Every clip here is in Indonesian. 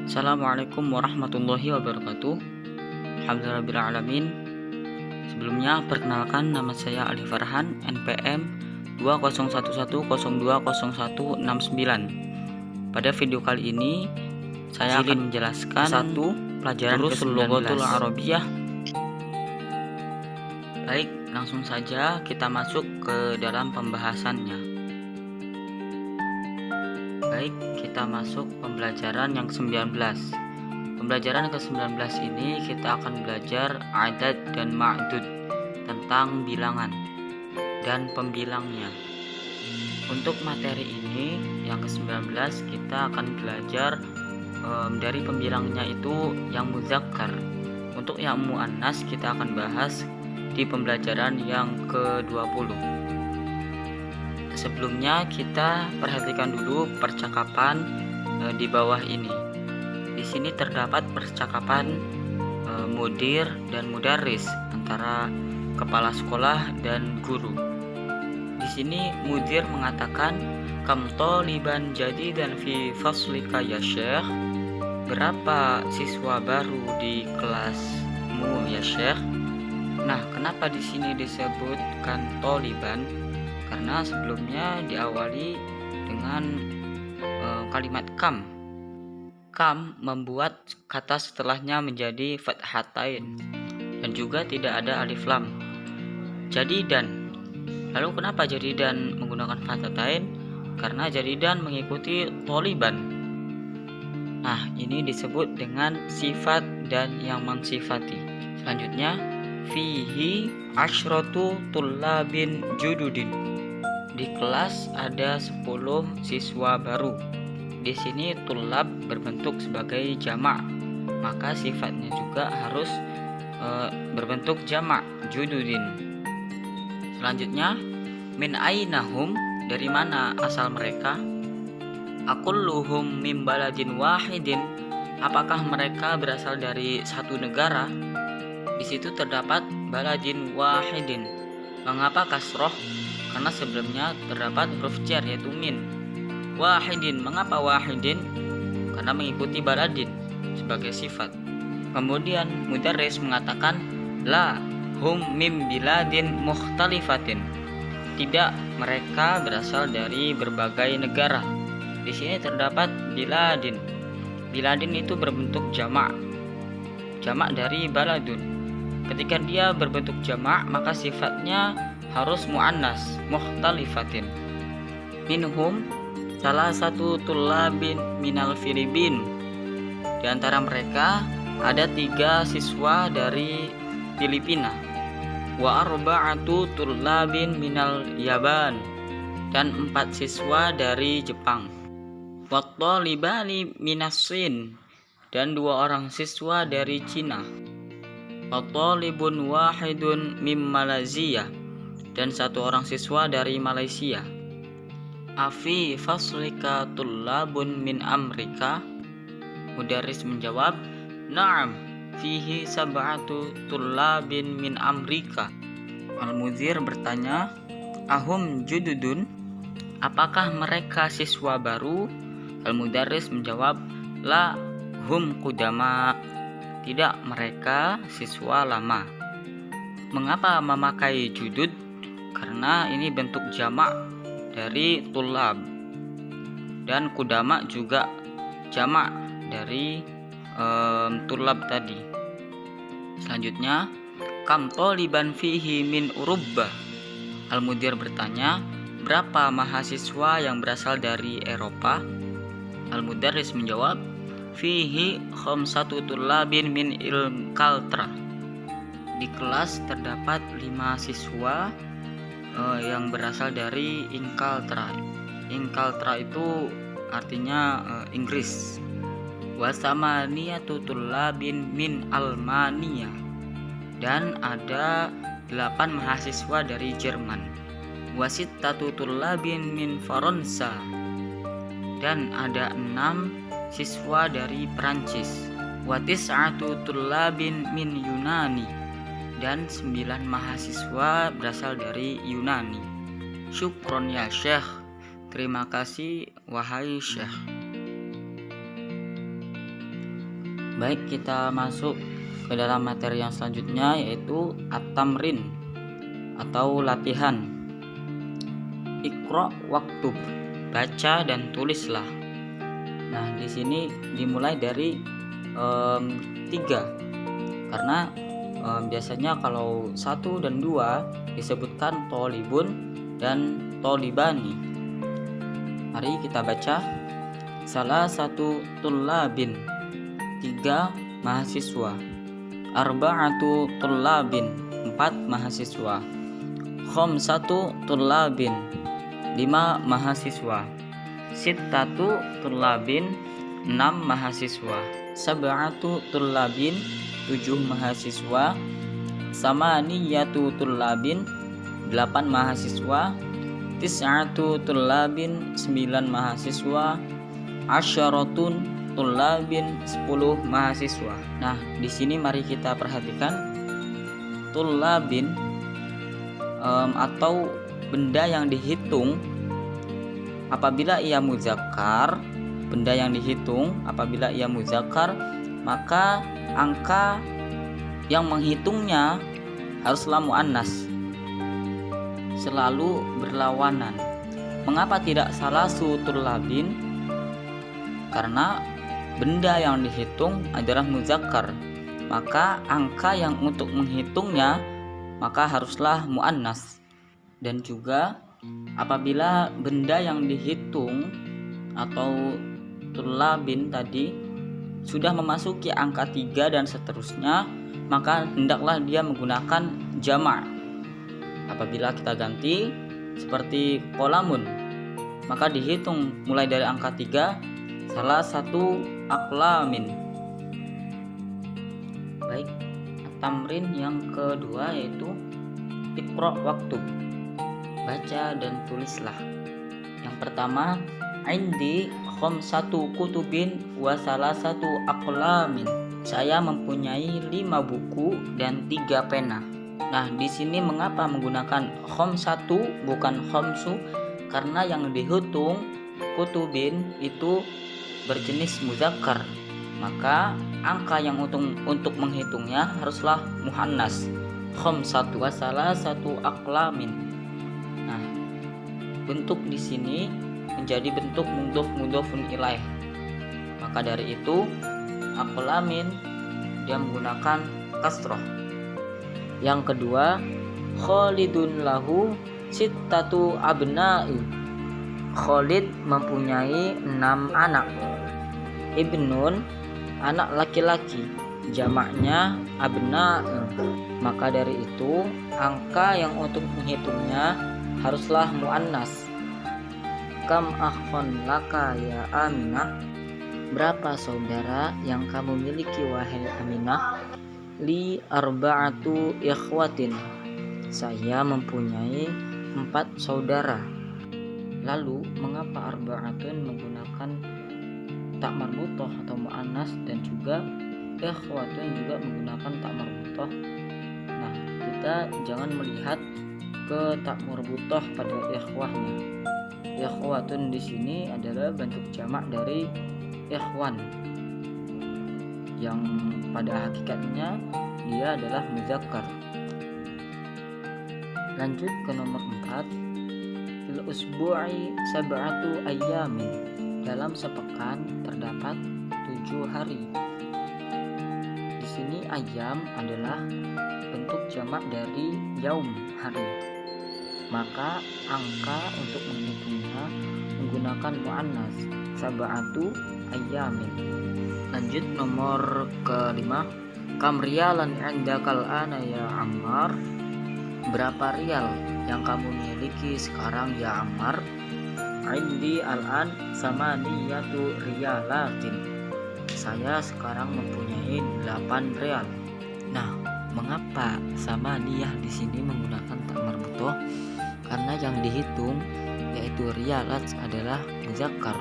Assalamualaikum warahmatullahi wabarakatuh. Alhamdulillahirrahmanirrahim. Sebelumnya perkenalkan, nama saya Ali Farhan, NPM 2011020169. Pada video kali ini saya akan menjelaskan satu pelajaran ke-19 Arabiyah. Baik, langsung saja kita masuk ke dalam pembahasannya. Baik, kita masuk pembelajaran yang ke-19. Pembelajaran ke-19 ini kita akan belajar adad dan ma'dud, tentang bilangan dan pembilangnya. Untuk materi ini yang ke-19 kita akan belajar dari pembilangnya itu yang muzakkar. Untuk yang muannas kita akan bahas di pembelajaran yang ke-20. Sebelumnya kita perhatikan dulu percakapan di bawah ini. Di sini terdapat percakapan mudir dan mudarris antara kepala sekolah dan guru. Di sini mudir mengatakan, "Kam taliban jadidan fi faslika ya Syekh?" Berapa siswa baru di kelasmu ya Syekh? Nah, kenapa di sini disebutkan taliban? Karena sebelumnya diawali dengan kalimat kam. Kam membuat kata setelahnya menjadi fathatain dan juga tidak ada alif lam. Jadi dan. Lalu kenapa jadi dan menggunakan fathatain? Karena jadi dan mengikuti toliban. Nah, ini disebut dengan sifat dan yang mensifati. Selanjutnya, fihi asyratu tullabin jududin. Di kelas ada 10 siswa baru. Di sini tulab berbentuk sebagai jamak, maka sifatnya juga harus berbentuk jamak, jududin. Selanjutnya, min ainahum, dari mana asal mereka? Aqulluhum min baladin wahidin, apakah mereka berasal dari satu negara? Di situ terdapat baladin wahidin. Mengapa kasroh? Karena sebelumnya terdapat huruf jar yaitu min. Wahidin, mengapa wahidin? Karena mengikuti baladin sebagai sifat. Kemudian mudarris mengatakan, la hum mim biladin mukhtalifatin. Tidak, mereka berasal dari berbagai negara. Di sini terdapat biladin. Biladin itu berbentuk jamak. Jamak dari baladun. Ketika dia berbentuk jamak, maka sifatnya harus muannas, mukhtalifatin. Minhum salah satu tulabin minal Filipin. Di antara mereka ada 3 siswa dari Filipina. Wa arba'atu tulabin minal Yaban, dan 4 siswa dari Jepang. Wa talibani minas Sin, dan 2 orang siswa dari Cina. Wa talibun wahidun mim Malaysia, dan 1 orang siswa dari Malaysia. Afi faslika tullabun min Amerika? Mudarris menjawab, na'am, fihi sab'atu tullabin min Amerika. Al-Mudhir bertanya, ahum jududun? Apakah mereka siswa baru? Al-Mudarris menjawab, la hum qudama. Tidak, mereka siswa lama. Mengapa memakai judud? Karena ini bentuk jamak dari tulab, dan kudama juga jamak dari tulab tadi. Selanjutnya, kam taliban fihi min Urubba? Al-Mudir bertanya, berapa mahasiswa yang berasal dari Eropa? Al-Mudarris menjawab, fihi khamsatu tulabin min Ilkaltra. Di kelas terdapat 5 siswa yang berasal dari Inkaltra. Inkaltra itu artinya Inggris. Wasamaniyatu tullabin min Almania, dan ada 8 mahasiswa dari Jerman. Wasittatu tullabin min Faransa, dan ada 6 siswa dari Perancis. Watis'atu tullabin min Yunani, dan 9 mahasiswa berasal dari Yunani. Syukron ya Syekh, terima kasih wahai Syekh. Baik, kita masuk ke dalam materi yang selanjutnya, yaitu at-tamrin atau latihan. Iqra waktub, baca dan tulislah. Nah, di sini dimulai dari 3, karena biasanya kalau 1 dan 2 disebutkan tolibun dan tolibani. Mari kita baca. Salah satu tullabin, 3 mahasiswa. Arba'atu tullabin, 4 mahasiswa. Khamsatu tullabin, 5 mahasiswa. Sittatu tullabin, 6 mahasiswa. Sab'atu tullabin, 7 mahasiswa. Samaniyatu tullabin, 8 mahasiswa. Tis'atu tullabin, 9 mahasiswa. Asyaratun tullabin, 10 mahasiswa. Nah, di sini mari kita perhatikan tullabin atau benda yang dihitung apabila ia muzakkar. Benda yang dihitung apabila ia muzakkar, maka angka yang menghitungnya haruslah muannas, selalu berlawanan. Mengapa tidak salasu tullabin? Karena benda yang dihitung adalah muzakkar, maka angka yang untuk menghitungnya maka haruslah muannas. Dan juga apabila benda yang dihitung atau tullabin tadi sudah memasuki angka 3 dan seterusnya, maka hendaklah dia menggunakan jamak. Apabila kita ganti seperti qolamun, maka dihitung mulai dari angka 3, salah satu aqlamin. Baik, tamrin yang kedua yaitu iqra waktub, baca dan tulislah. Yang pertama, indi khamsatu kutubin wa salasatu aqlamin. Saya mempunyai 5 buku dan 3 pena. Nah, di sini mengapa menggunakan khamsatu bukan khamsu? Karena yang dihitung kutubin itu berjenis muzakkar, maka angka yang untuk menghitungnya haruslah muhannas. Khamsatu wa salasatu aqlamin. Nah, bentuk di sini menjadi bentuk mudhofun ilaih. Maka dari itu aqlamin dia menggunakan kasroh. Yang kedua, Khalidun lahu sittatu abna'i. Khalid mempunyai 6 anak. Ibnun, anak laki-laki, jamaknya abna. Maka dari itu angka yang untuk menghitungnya haruslah muannas. Kam akhon laka ya Aminah. Berapa saudara yang kamu miliki wahai Aminah? Li arba'atu ikhwatin. Saya mempunyai 4 saudara. Lalu mengapa arba'atun menggunakan tak marbutoh atau muannas, dan juga ikhwatun juga menggunakan tak marbutoh? Nah, kita jangan melihat ke tak marbutoh pada ikhwahnya. Ikhwatun di sini adalah bentuk jamak dari ikhwan, yang pada hakikatnya dia adalah muzakkar. Lanjut ke nomor 4. Fil usbu'i sab'atu ayyamin. Dalam sepekan terdapat 7 hari. Di sini ayyam adalah bentuk jamak dari yaum, hari. Maka angka untuk menghitungnya menggunakan muannas, sab'atu ayyamin. Lanjut nomor ke-5. Kam riyalan indakal ana ya Ammar. Berapa rial yang kamu miliki sekarang ya Ammar? Indi al-an samaniyatu riyalatin. Saya sekarang mempunyai 8 rial. Nah, mengapa samaniyah di sini menggunakan tak marbutoh? Karena yang dihitung yaitu rialat adalah muzakkar.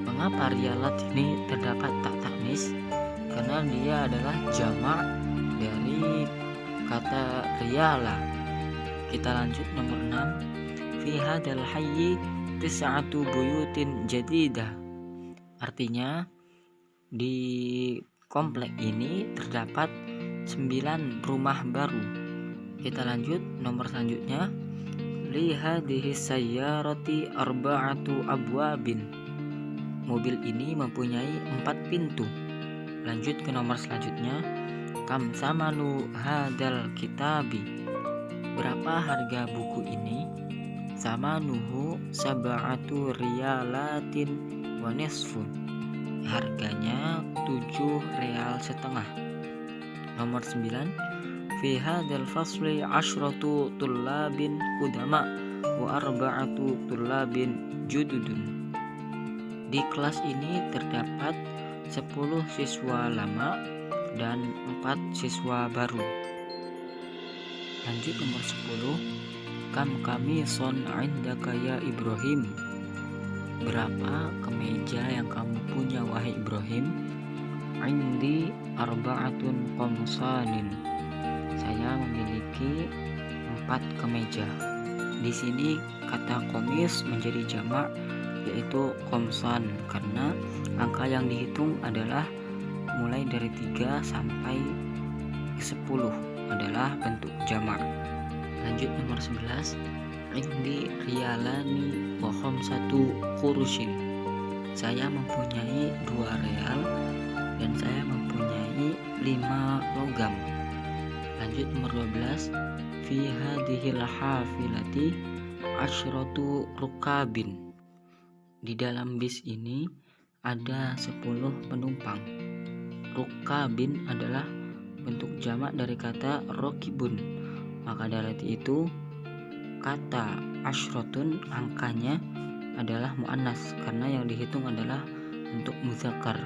Mengapa rialat ini terdapat tak taknis? Karena dia adalah jamak dari kata riyala. Kita lanjut nomor 6. Fi hadal hayyi tis'atu buyutin jadidah. Artinya di komplek ini terdapat 9 rumah baru. Kita lanjut nomor selanjutnya. Li hadhihi sayyarati arba'atu abwabin. Mobil ini mempunyai 4 pintu. Lanjut ke nomor selanjutnya. Kam samanu hadal kitabi. Berapa harga buku ini? Samanuhu sab'atu riyalatin wa nisfun. Harganya 7 real setengah. Nomor 9. Fi hadzal fasli 'ashratu tullabin qudama wa arba'atu tullabin jududun. Di kelas ini terdapat 10 siswa lama dan 4 siswa baru. Lanjut nomor 10. Kam kamison 'indaka ya Ibrahim. Berapa kemeja yang kamu punya wahai Ibrahim? Indi arba'atun qamsanin. Saya memiliki 4 kemeja. Di sini kata komis menjadi jamak, yaitu komsan, karena angka yang dihitung adalah mulai dari 3 sampai 10 adalah bentuk jamak. Lanjut nomor 11. Indi riyalani wa khamsatu qurushin. Saya mempunyai 2 real dan saya mempunyai 5 logam. Lanjut nomor 12. Fi hadhil hafilati 'ashratu rukabin. Di dalam bis ini ada 10 penumpang. Rukabin adalah bentuk jamak dari kata rokibun. Maka dari itu kata ashrotun angkanya adalah muannas karena yang dihitung adalah bentuk muzakkar.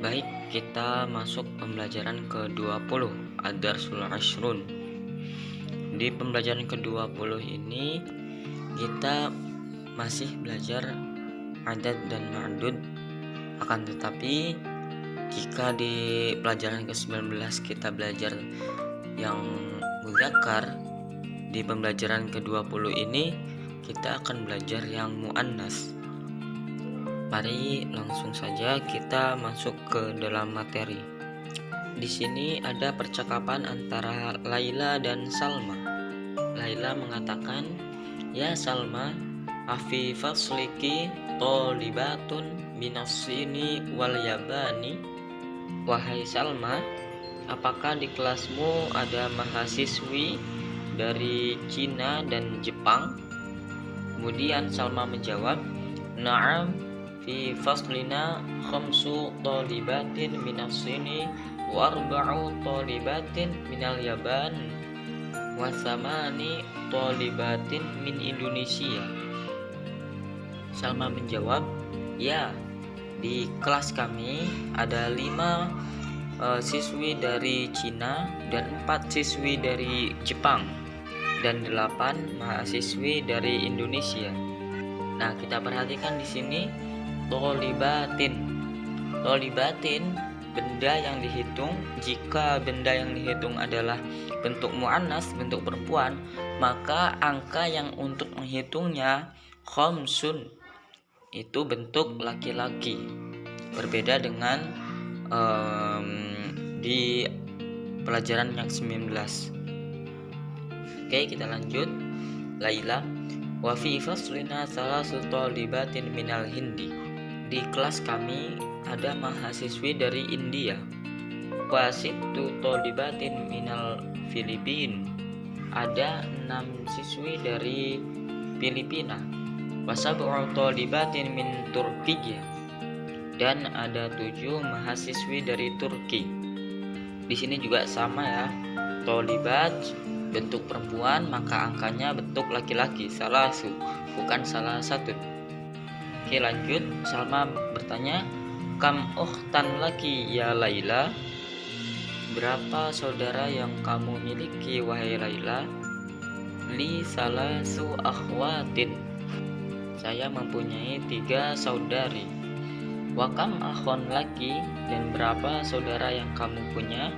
Baik, kita masuk pembelajaran ke-20, ad-darsul ashrun. Di pembelajaran ke-20 ini kita masih belajar adad dan ma'dud. Akan tetapi jika di pelajaran ke-19 kita belajar yang muzakkar, di pembelajaran ke-20 ini kita akan belajar yang muannas. Mari langsung saja kita masuk ke dalam materi. Di sini ada percakapan antara Laila dan Salma. Laila mengatakan, "Ya Salma, afi fasliki tholibatun minassini wal yabani." Wahai Salma, apakah di kelasmu ada mahasiswi dari Cina dan Jepang? Kemudian Salma menjawab, "Na'am, fi faslina khamsu tholibatin minassini wa arba'u tholibatin minal Yaban wa thamani tholibatin min Indonesia." Salma menjawab, "Ya, di kelas kami ada 5 siswi dari Cina dan 4 siswi dari Jepang dan 8 mahasiswi dari Indonesia." Nah, kita perhatikan di sini tholibatin. Tholibatin benda yang dihitung. Jika benda yang dihitung adalah bentuk muannas, bentuk perempuan, maka angka yang untuk menghitungnya khamsun, itu bentuk laki-laki. Berbeda dengan di pelajaran yang 19. Oke, kita lanjut. Laila, wa fi faslina salasu tholibatin minal Hindi. Di kelas kami ada mahasiswi dari India. Wa sittu tholibatin minal Filipin. Ada 6 siswi dari Filipina. Wa sab'u tholibatin min Turkiya. Dan ada 7 mahasiswi dari Turki. Di sini juga sama ya. Tholibat bentuk perempuan, maka angkanya bentuk laki-laki, salasu, bukan salah satu. Oke, lanjut. Salma bertanya, "Kam ukhtan laki ya Laila?" Berapa saudara yang kamu miliki wahai Laila? Li salasu akhwatin. Saya mempunyai 3 saudari. Wa kam akhon laki, dan berapa saudara yang kamu punya?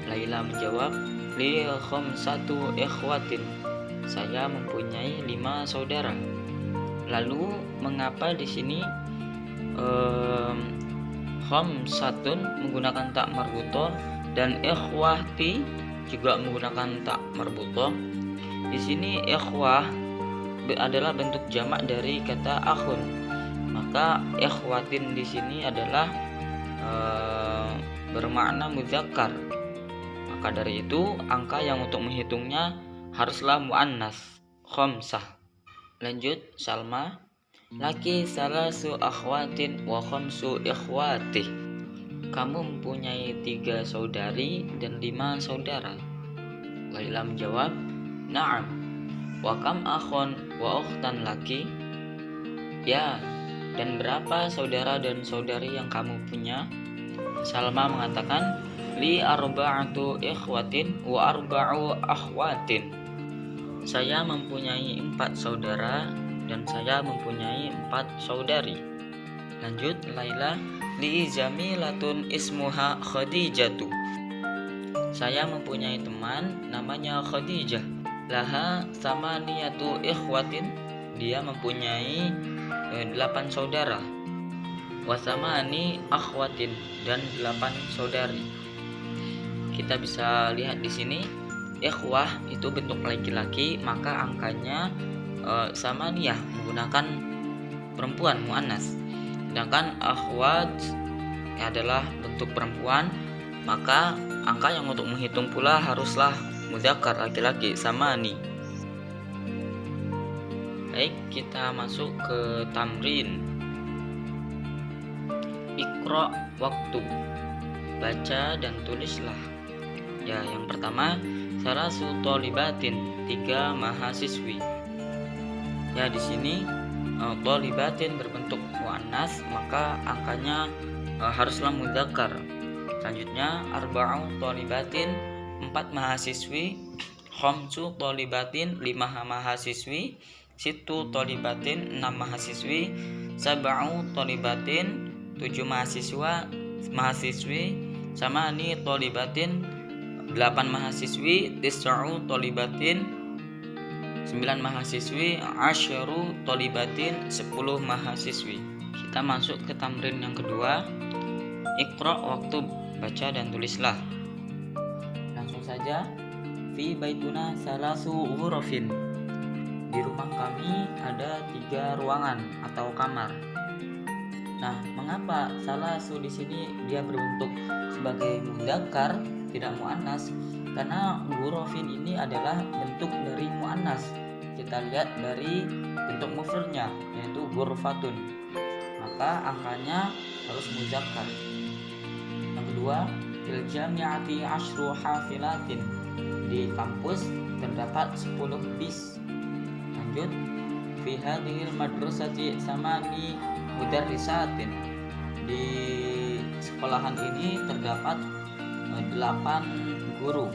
Laila menjawab, li khamsatu ikhwatin. Saya mempunyai 5 saudara. Lalu mengapa di sini khamsatun menggunakan tak marbutoh dan ikhwati juga menggunakan tak marbutoh? Di sini ikhwah adalah bentuk jamak dari kata akhun, maka ikhwatin di sini adalah bermakna muzakkar. Maka dari itu angka yang untuk menghitungnya haruslah muannas, khamsah. Lanjut, Salma. Laki salasu akhwatin wa khamsu ikhwati. Kamu mempunyai 3 saudari dan 5 saudara. Laila menjawab, na'am. Wa kam akhon wa ukhtan laki? Ya, dan berapa saudara dan saudari yang kamu punya? Salma mengatakan, li arba'atu ikhwatin wa arba'u akhwatin. Saya mempunyai 4 saudara dan saya mempunyai 4 saudari. Lanjut, Laila. Li zamilatun ismuha Khadijatu. Saya mempunyai teman namanya Khadijah. Laha samaniyatu ikhwatin. Dia mempunyai 8 saudara. Wasamani akhwatin, dan 8 saudari. Kita bisa lihat di sini ikhwah itu bentuk laki-laki, maka angkanya samaniyah menggunakan perempuan, muannas. Sedangkan akhwat adalah bentuk perempuan, maka angka yang untuk menghitung pula haruslah mudzakkar, laki-laki, samani. Baik, kita masuk ke tamrin. Iqra waktu. Baca dan tulislah. Ya, yang pertama, salasu tholibatin, 3 mahasiswi. Ya, di sini tholibatin berbentuk muannas, maka angkanya haruslah mudzakkar. Selanjutnya, arba'u tholibatin, 4 mahasiswi. Khamsu tholibatin, 5 mahasiswi. Sittu tholibatin, 6 mahasiswi. Sab'u tholibatin, 7 mahasiswi. Samani tholibatin, 8 mahasiswi. Tis'u tholibatin, 9 mahasiswi. Asyaru tholibatin, 10 mahasiswi. Kita masuk ke tamrin yang kedua. Iqra waktu, baca dan tulislah. Langsung saja. Fi baituna salasu ghurafin. Di rumah kami ada 3 ruangan atau kamar. Nah, mengapa salasu di sini dia berbentuk sebagai mudzakkar, tidak muannas? Karena ghurafin ini adalah bentuk dari muannas. Kita lihat dari bentuk mufradnya, yaitu ghurfatun. Maka angkanya harus mudzakkar. Yang kedua, fil jami'ati 10 hafilatin. Di kampus terdapat 10 bis. Lanjut, fi hadhil madrasati samani mudarrisatin. Di sekolahan ini terdapat 8 guru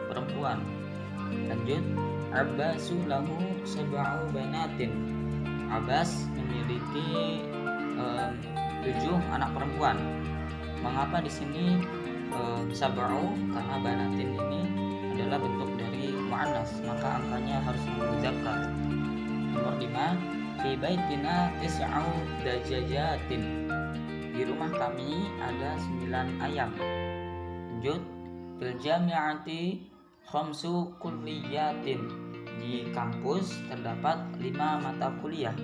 perempuan. Lanjut, Abbasu lahu 7 banatin. Abbas memiliki 7 anak perempuan. Mengapa di sini sab'u? Karena banatin ini adalah bentuk dari muannas, maka angkanya harus mudzakkar. Nomor 5, fi baitina 9 dajajatin. Di rumah kami ada 9 ayam. Lanjut, fil jami'ati 5 kulliyatin. Di kampus terdapat 5 mata kuliah.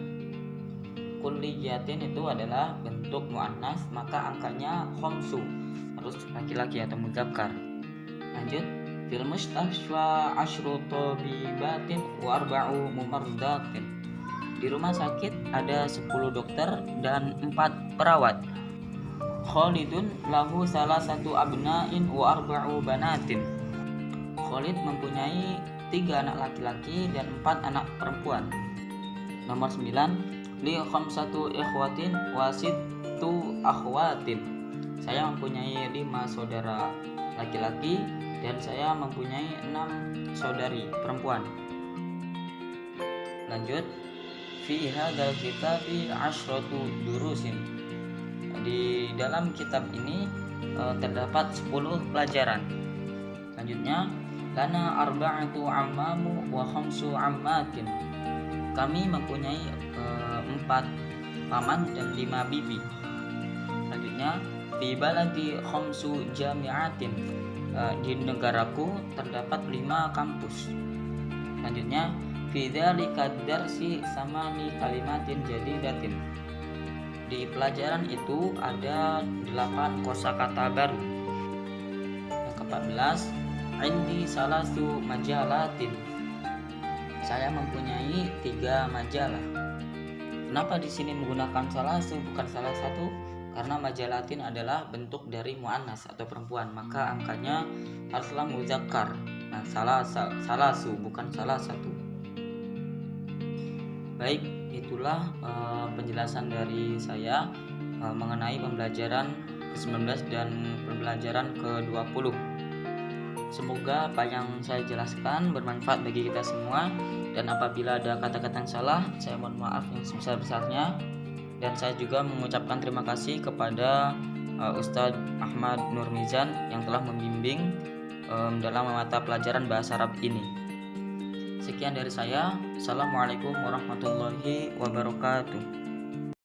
Kulliyatin itu adalah bentuk muannas, maka angkanya 5, harus laki-laki atau mudzakkar. Lanjut, fil mustashfa 10 tabibatin wa 4 mumarridatin. Di rumah sakit ada 10 dokter dan 4 perawat. Khalidun lahu 1 abna'in wa 4 banatin. Khalid mempunyai 3 anak laki-laki dan 4 anak perempuan. Nomor 9, li 5 ikhwatin wa 6 akhwatin. Saya mempunyai 5 saudara laki-laki dan saya mempunyai 6 saudari perempuan. Lanjut, fi hadzal kitabi 10 durusin. Di dalam kitab ini terdapat 10 pelajaran. Selanjutnya, lana arba'atu ammamu wa 5 ammatin. Kami mempunyai 4 paman dan 5 bibi. Selanjutnya, fi baladi khamsu jami'atin, di negaraku terdapat 5 kampus. Selanjutnya, fi dzalika darsi samani kalimatin jadidatin, di pelajaran itu ada 8 kosakata baru. Yang ke-14, indi salasu majalatin, saya mempunyai 3 majalah. Kenapa di sini menggunakan salasu bukan salah satu? Karena majalatin adalah bentuk dari muannas atau perempuan, maka angkanya haruslah muzakkar. Nah, salasu bukan salah satu. Baik, itulah penjelasan dari saya mengenai pembelajaran ke-19 dan pembelajaran ke-20. Semoga apa yang saya jelaskan bermanfaat bagi kita semua, dan apabila ada kata-kata yang salah, saya mohon maaf yang sebesar-besarnya. Dan saya juga mengucapkan terima kasih kepada Ustadz Ahmad Nurmizan yang telah membimbing dalam mata pelajaran bahasa Arab ini. Sekian dari saya. Assalamualaikum warahmatullahi wabarakatuh.